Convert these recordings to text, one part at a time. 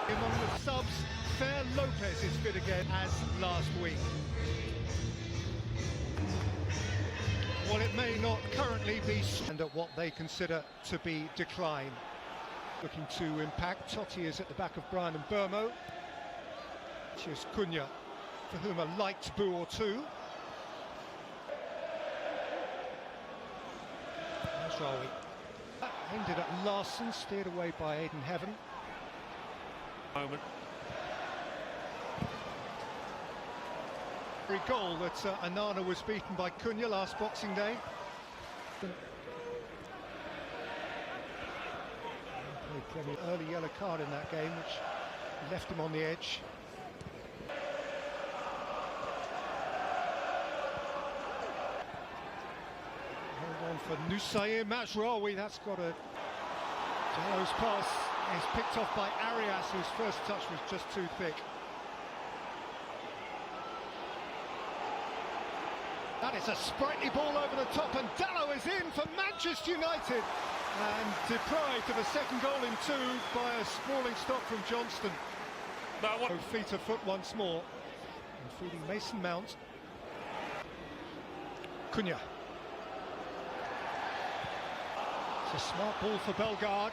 Among the subs, Fair Lopez is fit again as last week. While it may not currently be and at what they consider to be decline. Looking to impact, Totti is at the back of Brian and Burmo. Here's Cunha, for whom a light boo or two. Mazraoui. Aimed it at Larson, steered away by Aidan Heaven. Moment. Goal that Anana was beaten by Cunha last Boxing Day. Early yellow card in that game, which left him on the edge. Hold on for Nusair Mazraoui. That's got a... Jallo's pass is picked off by Arias, whose first touch was just too thick. That is a sprightly ball over the top, and Dallo is in for Manchester United, and deprived of a second goal in two by a sprawling stop from Johnston. Feet of foot once more, and feeding Mason Mount. Cunha. It's a smart ball for Bellegarde,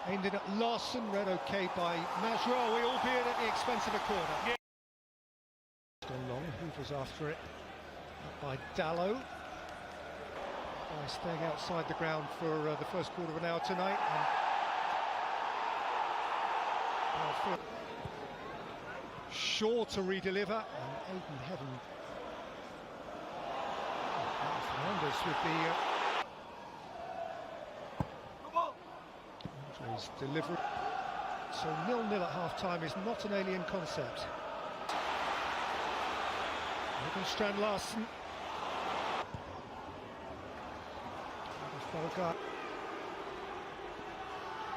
aimed in at Larson, read okay by Mazraoui, albeit at the expense of a corner. Yeah. Gone long, Hoover's after it. Up by Dallo. Staying outside the ground for the first quarter of an hour tonight. And Shaw to re-deliver, and Aidan Heaven. Fernandez with the Andre's delivery. So 0-0 at half-time is not an alien concept. Strand Larson.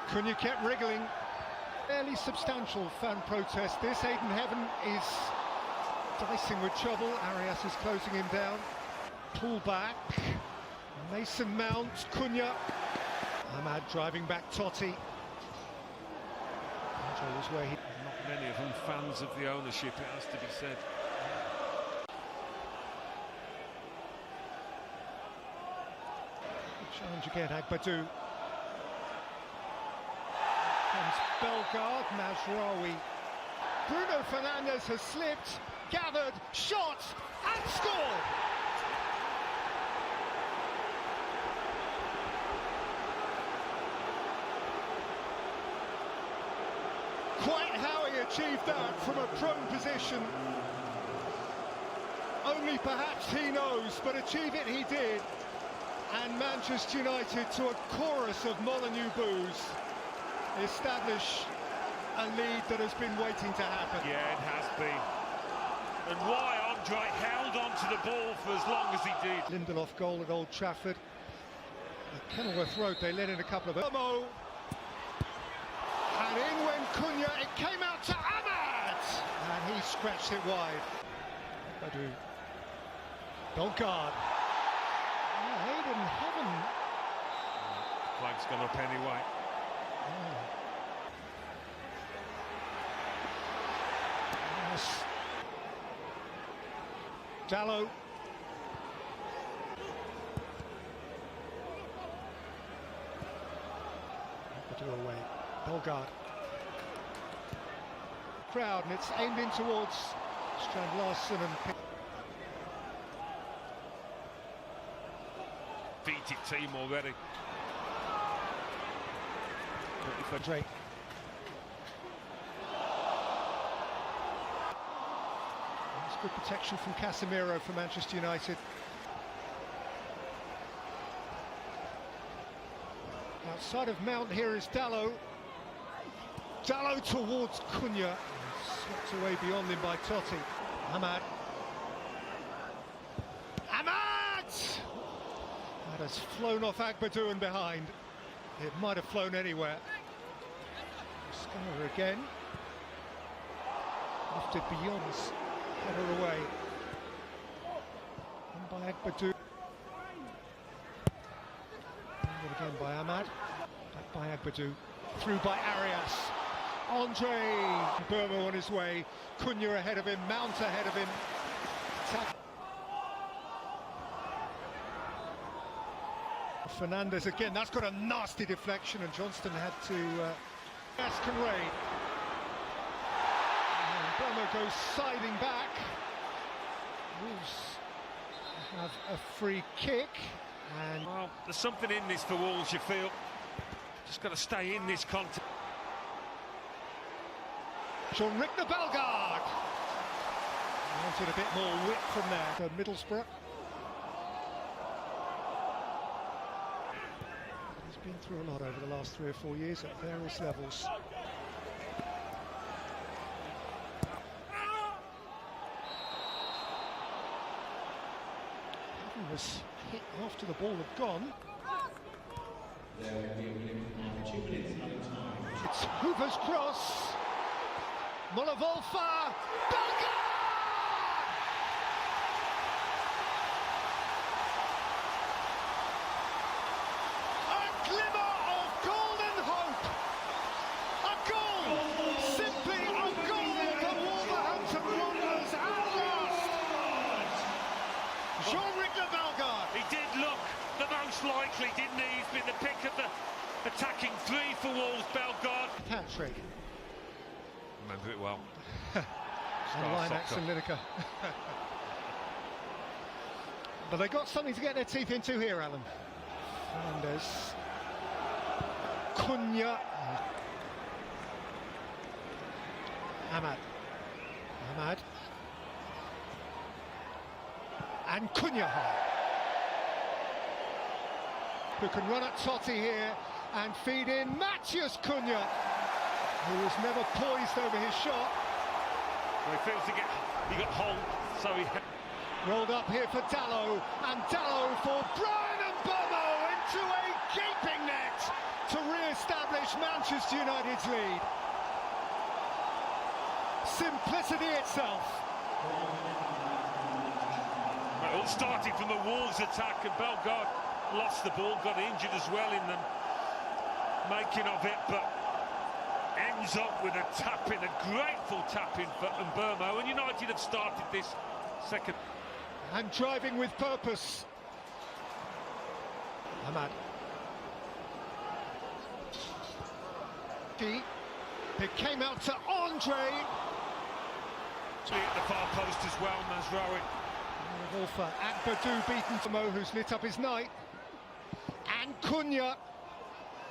Cunha kept wriggling. Fairly substantial fan protest. This Aidan Heaven is dicing with trouble. Arias is closing him down. Pull back. Mason Mount. Cunha. Ahmad driving back Totti. Was where he... Not many of them fans of the ownership, it has to be said. Challenge again, Agbadou. Comes Bellegarde, Mazraoui. Bruno Fernandes has slipped, gathered, shot, and scored! Quite how he achieved that from a prone position, only perhaps he knows, but achieve it he did. And Manchester United, to a chorus of Molyneux boos, establish a lead that has been waiting to happen. Yeah, it has been. And why Andre held on to the ball for as long as he did. Lindelof goal at Old Trafford. At Kenilworth Road, they let in a couple of... And in went Cunha, it came out to Ahmad! And he scratched it wide. Badu. Bellegarde. Aidan Heaven. Flag's gone up anyway. Yes. Dallo. Away. Bellegarde. Crowd, and it's aimed in towards Strand Larson and... Defeated team already. For Drake. That's good protection from Casemiro for Manchester United. Outside of Mount here is Dallo. Dallo towards Cunha. Swept away beyond him by Totti. Ahmad. That has flown off Agbadou and behind. It might have flown anywhere. Scanner again. Lifted beyond. Header away. And by Agbadou. And again by Ahmad. Back by Agbadou. Through by Arias. Andre Burma on his way. Cunha ahead of him, Mount ahead of him. Fernandez again, that's got a nasty deflection, and Johnston had to Asconray. Burma goes siding back. Wolves have a free kick, and well, there's something in this for Wolves, you feel. Just got to stay in this contest. Jean-Rick the Bellegarde wanted a bit more width from there. So Middlesbrough. He's been through a lot over the last 3 or 4 years at various levels. He was hit after the ball had gone. It's Hoover's cross. Molavolfa, Bellegarde! A glimmer of golden hope! A goal! Simply a goal for Wolverhampton Wanderers at last! Jean-Rick the Bellegarde. He did look the most likely, didn't he? He's been the pick of the attacking three for Wolves, Bellegarde. Patrick. Remember it well. And Linux and Lineker. But they got something to get their teeth into here, Alan. Fernandez. Cunha. Ahmad. And Cunha. Who can run at Totti here and feed in Matheus Cunha, who was never poised over his shot. Well, he feels he got hold, so he rolled up here for Dalot, and Dalot for Brian and Bomo into a gaping net to re-establish Manchester United's lead. Simplicity itself. Well, all starting from the Wolves attack, and Bellegarde lost the ball, got injured as well in the making of it, but ends up with a tap-in, a grateful tap-in for Mbeumo, and United have started this second. And driving with purpose. Ahmad. It came out to Andre. At the far post as well, Mazraoui. Wolfer at Badou beaten for Mo, who's lit up his night. And Cunha.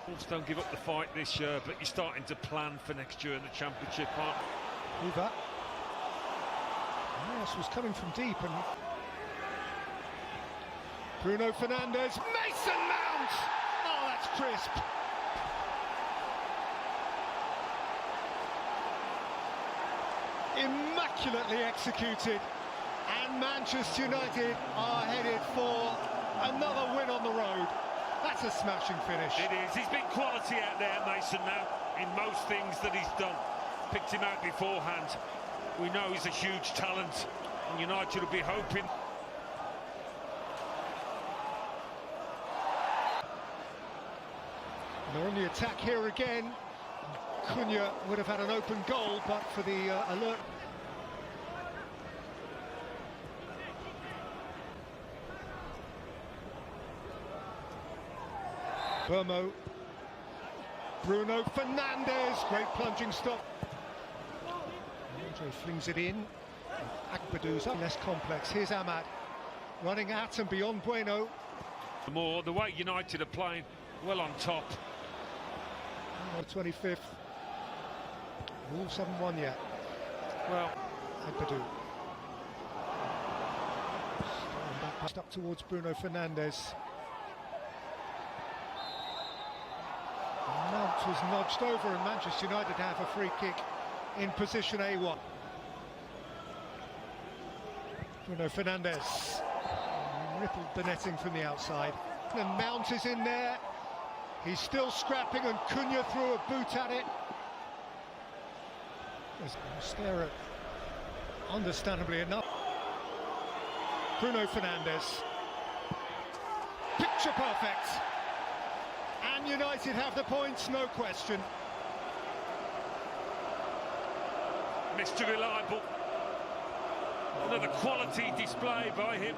Wolves don't give up the fight this year, but you're starting to plan for next year in the Championship, aren't you? Hoover. Yes, was coming from deep, and Bruno Fernandes, Mason Mount! Oh, that's crisp. Immaculately executed, and Manchester United are headed for another win on the road. That's a smashing finish. It is. He's been quality out there, Mason, now, in most things that he's done. Picked him out beforehand. We know he's a huge talent, and United will be hoping. They're on the attack here again. Cunha would have had an open goal, but for the alert. Burmo. Bruno Fernandes, great plunging stop. Andre flings it in. Agbadou's up, less complex. Here's Ahmad, running at and beyond Bueno. The way United are playing, well on top. 25th. Wolves haven't won yet. Well, Agbadou. Back passed up towards Bruno Fernandes. Mount was nudged over, and Manchester United have a free kick in position A1. Bruno Fernandes rippled the netting from the outside, and Mount is in there. He's still scrapping, and Cunha threw a boot at it. Stare at, understandably enough. Bruno Fernandes, picture perfect. And United have the points, no question. Mr. Reliable. Another quality display by him.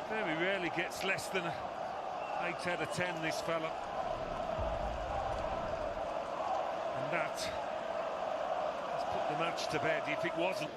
Very rarely gets less than 8 out of 10, this fella. And that has put the match to bed if it wasn't.